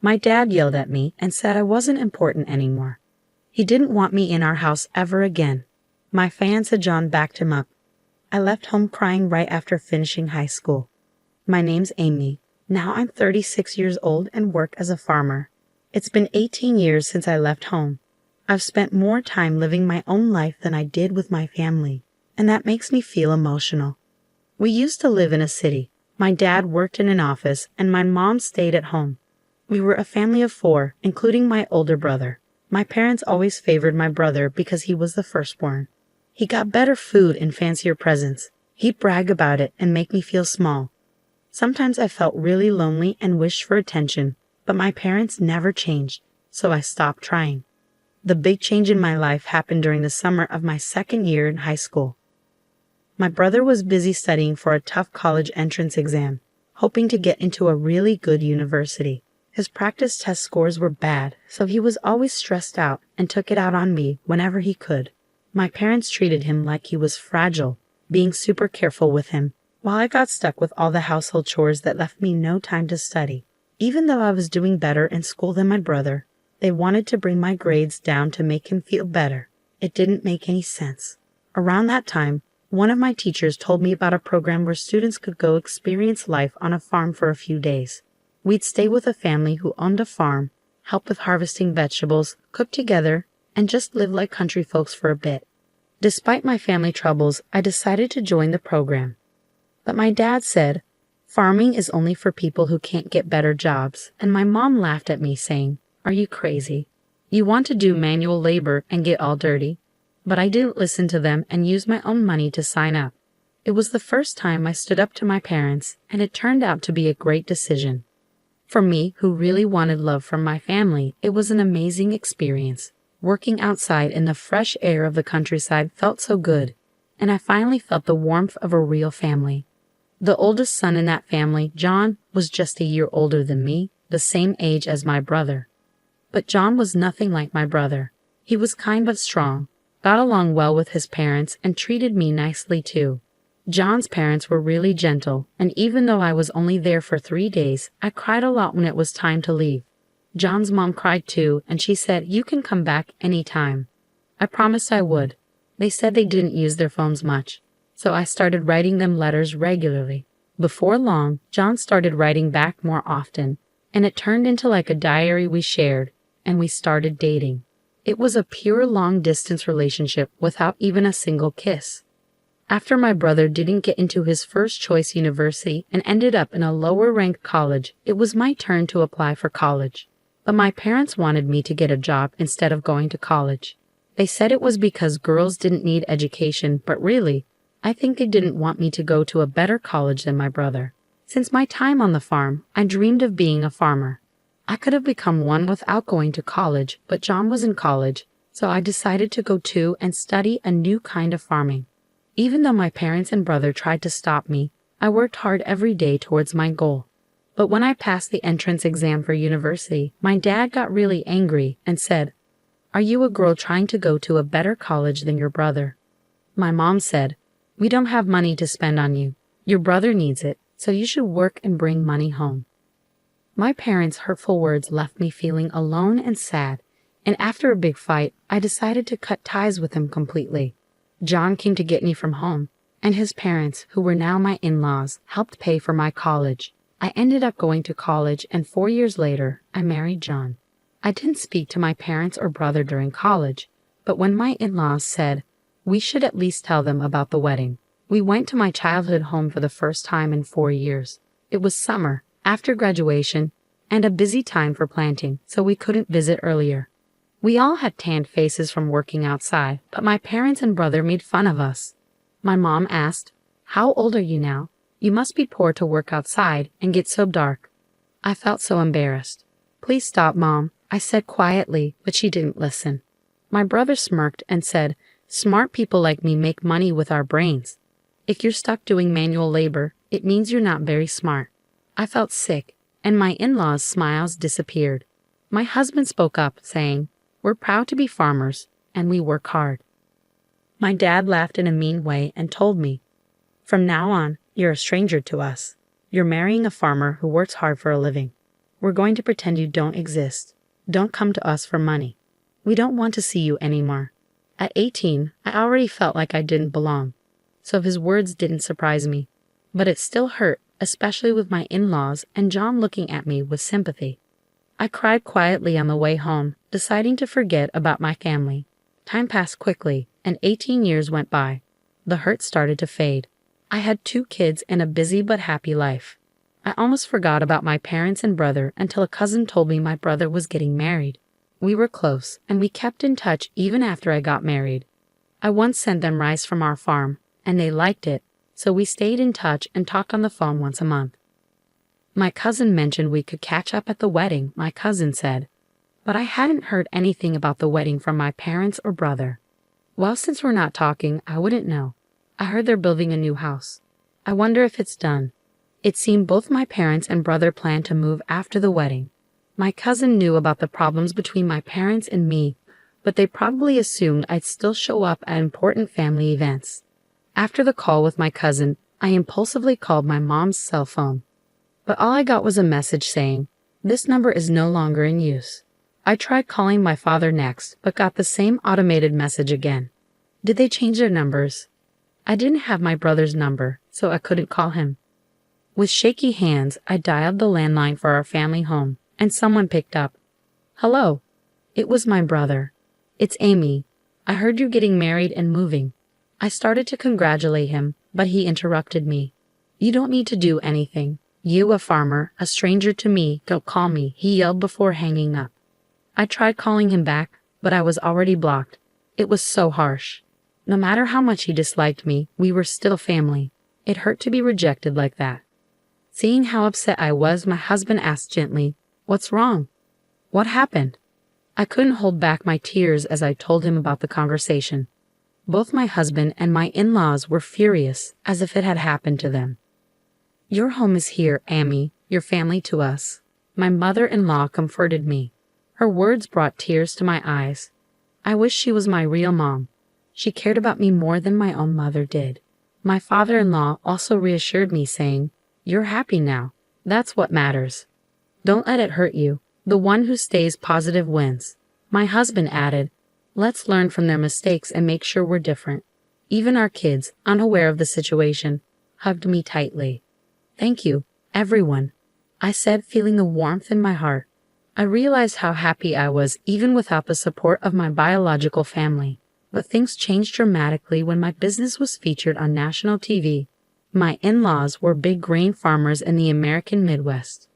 My dad yelled at me and said I wasn't important anymore. He didn't want me in our house ever again. My fiancé John backed him up. I left home crying right after finishing high school. My name's Amy. Now I'm 36 years old and work as a farmer. It's been 18 years since I left home. I've spent more time living my own life than I did with my family, and that makes me feel emotional. We used to live in a city. My dad worked in an office, and my mom stayed at home. We were a family of 4, including my older brother. My parents always favored my brother because he was the firstborn. He got better food and fancier presents. He'd brag about it and make me feel small. Sometimes I felt really lonely and wished for attention, but my parents never changed, so I stopped trying. The big change in my life happened during the summer of my second year in high school. My brother was busy studying for a tough college entrance exam, hoping to get into a really good university. His practice test scores were bad, so he was always stressed out and took it out on me whenever he could. My parents treated him like he was fragile, being super careful with him, while I got stuck with all the household chores that left me no time to study. Even though I was doing better in school than my brother, they wanted to bring my grades down to make him feel better. It didn't make any sense. Around that time, one of my teachers told me about a program where students could go experience life on a farm for a few days. We'd stay with a family who owned a farm, help with harvesting vegetables, cook together, and just live like country folks for a bit. Despite my family troubles, I decided to join the program. But my dad said, farming is only for people who can't get better jobs, and my mom laughed at me saying, "Are you crazy? You want to do manual labor and get all dirty?" But I didn't listen to them and used my own money to sign up. It was the first time I stood up to my parents, and it turned out to be a great decision. For me, who really wanted love from my family, it was an amazing experience. Working outside in the fresh air of the countryside felt so good, and I finally felt the warmth of a real family. The oldest son in that family, John, was just a year older than me, the same age as my brother. But John was nothing like my brother. He was kind but strong, got along well with his parents, and treated me nicely too. John's parents were really gentle, and even though I was only there for 3 days, I cried a lot when it was time to leave. John's mom cried too, and she said, "You can come back anytime." I promised I would. They said they didn't use their phones much, so I started writing them letters regularly. Before long, John started writing back more often, and it turned into like a diary we shared, and we started dating. It was a pure long-distance relationship without even a single kiss. After my brother didn't get into his first choice university and ended up in a lower-ranked college, it was my turn to apply for college. But my parents wanted me to get a job instead of going to college. They said it was because girls didn't need education, but really, I think they didn't want me to go to a better college than my brother. Since my time on the farm, I dreamed of being a farmer. I could have become one without going to college, but John was in college, so I decided to go too and study a new kind of farming. Even though my parents and brother tried to stop me, I worked hard every day towards my goal. But when I passed the entrance exam for university, my dad got really angry and said, "Are you a girl trying to go to a better college than your brother?" My mom said, "We don't have money to spend on you. Your brother needs it, so you should work and bring money home." My parents' hurtful words left me feeling alone and sad, and after a big fight, I decided to cut ties with him completely. John came to get me from home, and his parents, who were now my in-laws, helped pay for my college. I ended up going to college, and 4 years later, I married John. I didn't speak to my parents or brother during college, but when my in-laws said, we should at least tell them about the wedding, we went to my childhood home for the first time in 4 years. It was summer, after graduation, and a busy time for planting, so we couldn't visit earlier. We all had tanned faces from working outside, but my parents and brother made fun of us. My mom asked, "How old are you now? You must be poor to work outside and get so dark." I felt so embarrassed. "Please stop, Mom," I said quietly, but she didn't listen. My brother smirked and said, "Smart people like me make money with our brains. If you're stuck doing manual labor, it means you're not very smart." I felt sick, and my in-laws' smiles disappeared. My husband spoke up, saying, "We're proud to be farmers, and we work hard." My dad laughed in a mean way and told me, "From now on, you're a stranger to us. You're marrying a farmer who works hard for a living." We're going to pretend you don't exist. Don't come to us for money. We don't want to see you anymore. At 18, I already felt like I didn't belong. So his words didn't surprise me. But it still hurt, especially with my in-laws and John looking at me with sympathy. I cried quietly on the way home, deciding to forget about my family. Time passed quickly, and 18 years went by. The hurt started to fade. I had 2 kids and a busy but happy life. I almost forgot about my parents and brother until a cousin told me my brother was getting married. We were close, and we kept in touch even after I got married. I once sent them rice from our farm, and they liked it, so we stayed in touch and talked on the phone once a month. My cousin mentioned we could catch up at the wedding, my cousin said. But I hadn't heard anything about the wedding from my parents or brother. Well, since we're not talking, I wouldn't know. I heard they're building a new house. I wonder if it's done. It seemed both my parents and brother planned to move after the wedding. My cousin knew about the problems between my parents and me, but they probably assumed I'd still show up at important family events. After the call with my cousin, I impulsively called my mom's cell phone. But all I got was a message saying, "This number is no longer in use." I tried calling my father next, but got the same automated message again. Did they change their numbers? I didn't have my brother's number, so I couldn't call him. With shaky hands, I dialed the landline for our family home, and someone picked up. "Hello." It was my brother. "It's Amy. I heard you're getting married and moving." I started to congratulate him, but he interrupted me. "You don't need to do anything. You, a farmer, a stranger to me, don't call me," he yelled before hanging up. I tried calling him back, but I was already blocked. It was so harsh. No matter how much he disliked me, we were still family. It hurt to be rejected like that. Seeing how upset I was, my husband asked gently, "What's wrong? What happened?" I couldn't hold back my tears as I told him about the conversation. Both my husband and my in-laws were furious, as if it had happened to them. "Your home is here, Amy, your family to us." My mother-in-law comforted me. Her words brought tears to my eyes. I wish she was my real mom. She cared about me more than my own mother did. My father-in-law also reassured me, saying, "You're happy now. That's what matters. Don't let it hurt you. The one who stays positive wins." My husband added, "Let's learn from their mistakes and make sure we're different." Even our kids, unaware of the situation, hugged me tightly. "Thank you, everyone," I said, feeling the warmth in my heart. I realized how happy I was even without the support of my biological family. But things changed dramatically when my business was featured on national TV. My in-laws were big grain farmers in the American Midwest.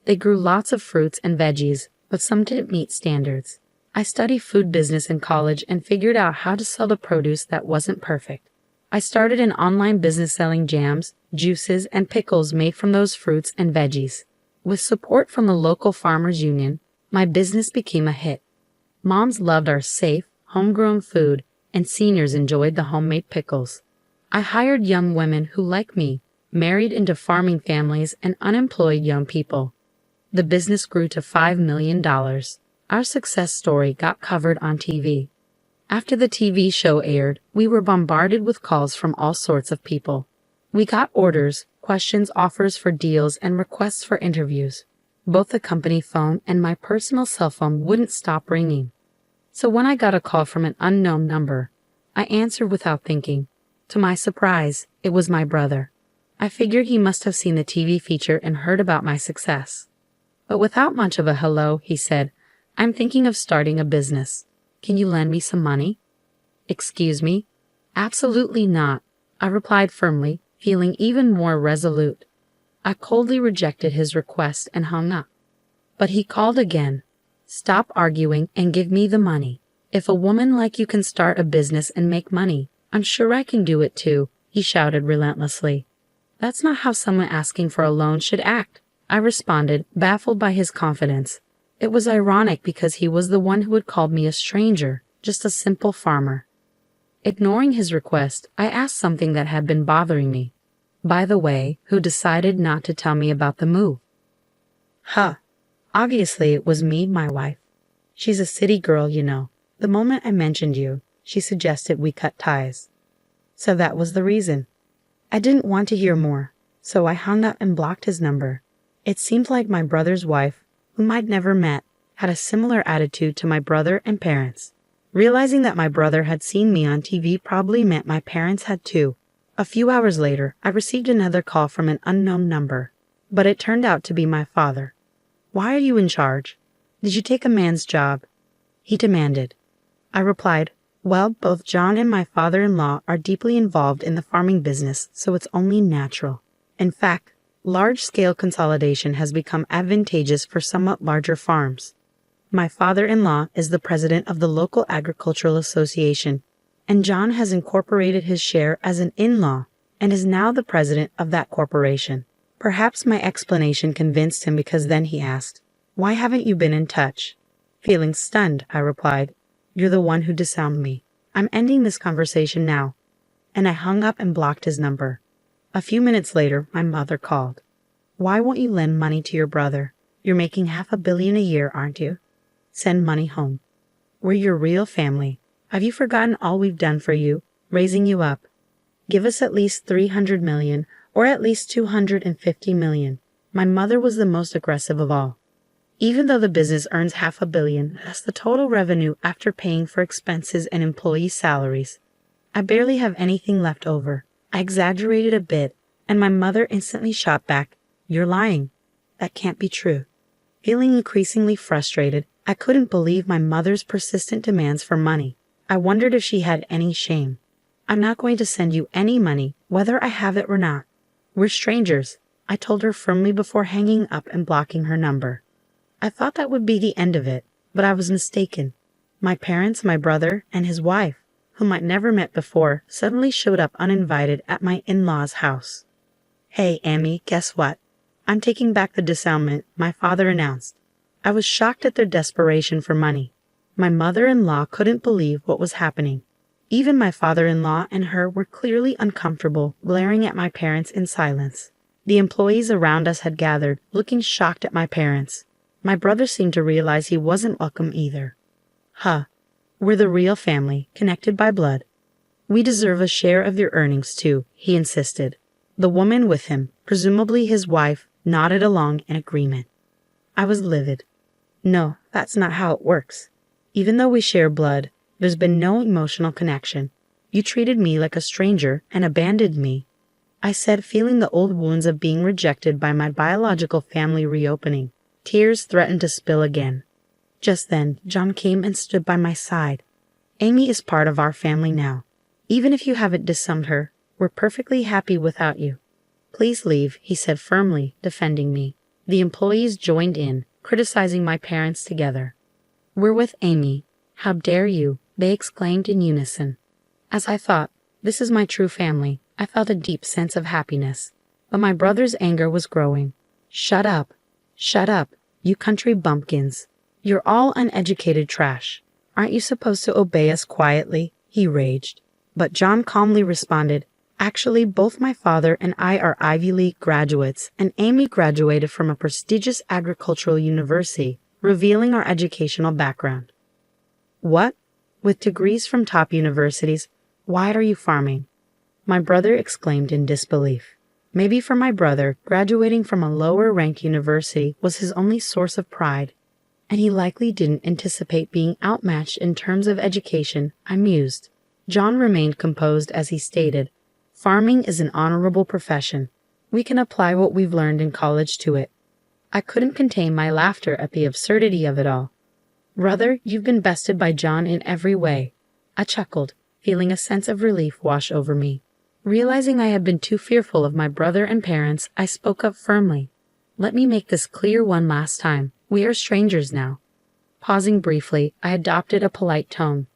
They grew lots of fruits and veggies, but some didn't meet standards. I studied food business in college and figured out how to sell the produce that wasn't perfect. I started an online business selling jams, juices, and pickles made from those fruits and veggies. With support from the local farmers union, my business became a hit. Moms loved our safe, homegrown food, and seniors enjoyed the homemade pickles. I hired young women who, like me, married into farming families and unemployed young people. The business grew to $5 million. Our success story got covered on TV. After the TV show aired, we were bombarded with calls from all sorts of people. We got orders, questions, offers for deals, and requests for interviews. Both the company phone and my personal cell phone wouldn't stop ringing. So when I got a call from an unknown number, I answered without thinking. To my surprise, it was my brother. I figured he must have seen the TV feature and heard about my success. But without much of a hello, he said, "I'm thinking of starting a business. Can you lend me some money?" "Excuse me?" "Absolutely not," I replied firmly, feeling even more resolute. I coldly rejected his request and hung up. But he called again. "Stop arguing and give me the money. If a woman like you can start a business and make money, I'm sure I can do it too," he shouted relentlessly. "That's not how someone asking for a loan should act," I responded, baffled by his confidence. It was ironic because he was the one who had called me a stranger, just a simple farmer. Ignoring his request, I asked something that had been bothering me. "By the way, who decided not to tell me about the move?" Huh. Obviously, it was me, my wife. She's a city girl, you know. The moment I mentioned you, she suggested we cut ties. So that was the reason. I didn't want to hear more, so I hung up and blocked his number. It seemed like my brother's wife whom I'd never met, had a similar attitude to my brother and parents. Realizing that my brother had seen me on TV probably meant my parents had too. A few hours later, I received another call from an unknown number, but it turned out to be my father. "Why are you in charge? Did you take a man's job?" he demanded. I replied, "Well, both John and my father-in-law are deeply involved in the farming business, so it's only natural. In fact, large-scale consolidation has become advantageous for somewhat larger farms. My father-in-law is the president of the local agricultural association, and John has incorporated his share as an in-law and is now the president of that corporation." Perhaps my explanation convinced him because then he asked, "Why haven't you been in touch?" Feeling stunned, I replied, "You're the one who disowned me. I'm ending this conversation now." And I hung up and blocked his number. A few minutes later, my mother called. "Why won't you lend money to your brother? You're making $500 million a year, aren't you? Send money home. We're your real family. Have you forgotten all we've done for you, raising you up? Give us at least $300 million or at least $250 million. My mother was the most aggressive of all. "Even though the business earns $500 million, that's the total revenue after paying for expenses and employee salaries. I barely have anything left over." I exaggerated a bit, and my mother instantly shot back, "You're lying. That can't be true." Feeling increasingly frustrated, I couldn't believe my mother's persistent demands for money. I wondered if she had any shame. "I'm not going to send you any money, whether I have it or not. We're strangers," I told her firmly before hanging up and blocking her number. I thought that would be the end of it, but I was mistaken. My parents, my brother, and his wife, whom I'd never met before, suddenly showed up uninvited at my in-laws' house. "Hey, Amy, guess what? I'm taking back the disownment," my father announced. I was shocked at their desperation for money. My mother-in-law couldn't believe what was happening. Even my father-in-law and her were clearly uncomfortable, glaring at my parents in silence. The employees around us had gathered, looking shocked at my parents. My brother seemed to realize he wasn't welcome either. We're the real family, connected by blood. We deserve a share of your earnings too," he insisted. The woman with him, presumably his wife, nodded along in agreement. I was livid. "No, that's not how it works. Even though we share blood, there's been no emotional connection. You treated me like a stranger and abandoned me," I said, feeling the old wounds of being rejected by my biological family reopening. Tears threatened to spill again. Just then, John came and stood by my side. "Amy is part of our family now. Even if you haven't disowned her, we're perfectly happy without you. Please leave," he said firmly, defending me. The employees joined in, criticizing my parents together. "We're with Amy. How dare you?" they exclaimed in unison. As I thought, "This is my true family," I felt a deep sense of happiness. But my brother's anger was growing. "Shut up. Shut up, you country bumpkins. You're all uneducated trash. Aren't you supposed to obey us quietly?" he raged. But John calmly responded, "Actually, both my father and I are Ivy League graduates, and Amy graduated from a prestigious agricultural university, revealing our educational background." "What? With degrees from top universities, why are you farming?" my brother exclaimed in disbelief. Maybe for my brother, graduating from a lower-ranked university was his only source of pride, and he likely didn't anticipate being outmatched in terms of education, I mused. John remained composed as he stated, "Farming is an honorable profession. We can apply what we've learned in college to it." I couldn't contain my laughter at the absurdity of it all. "Brother, you've been bested by John in every way." I chuckled, feeling a sense of relief wash over me. Realizing I had been too fearful of my brother and parents, I spoke up firmly. "Let me make this clear one last time. We are strangers now." Pausing briefly, I adopted a polite tone.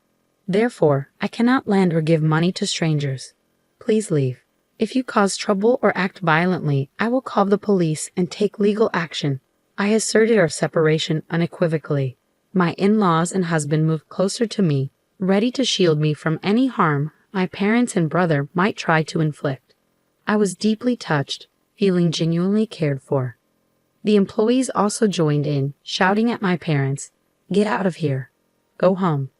"Therefore, I cannot lend or give money to strangers. Please leave. If you cause trouble or act violently, I will call the police and take legal action." I asserted our separation unequivocally. My in-laws and husband moved closer to me, ready to shield me from any harm my parents and brother might try to inflict. I was deeply touched, feeling genuinely cared for. The employees also joined in, shouting at my parents, "Get out of here. Go home."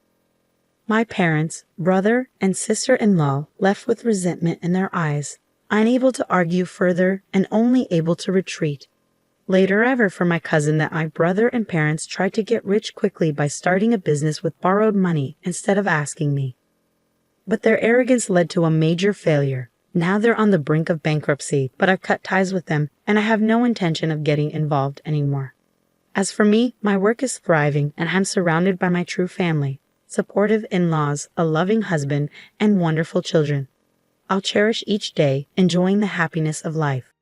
My parents, brother, and sister-in-law left with resentment in their eyes, unable to argue further and only able to retreat. Later ever for my cousin that my brother and parents tried to get rich quickly by starting a business with borrowed money instead of asking me. But their arrogance led to a major failure. Now they're on the brink of bankruptcy, but I've cut ties with them and I have no intention of getting involved anymore. As for me, my work is thriving and I'm surrounded by my true family, supportive in-laws, a loving husband, and wonderful children. I'll cherish each day, enjoying the happiness of life.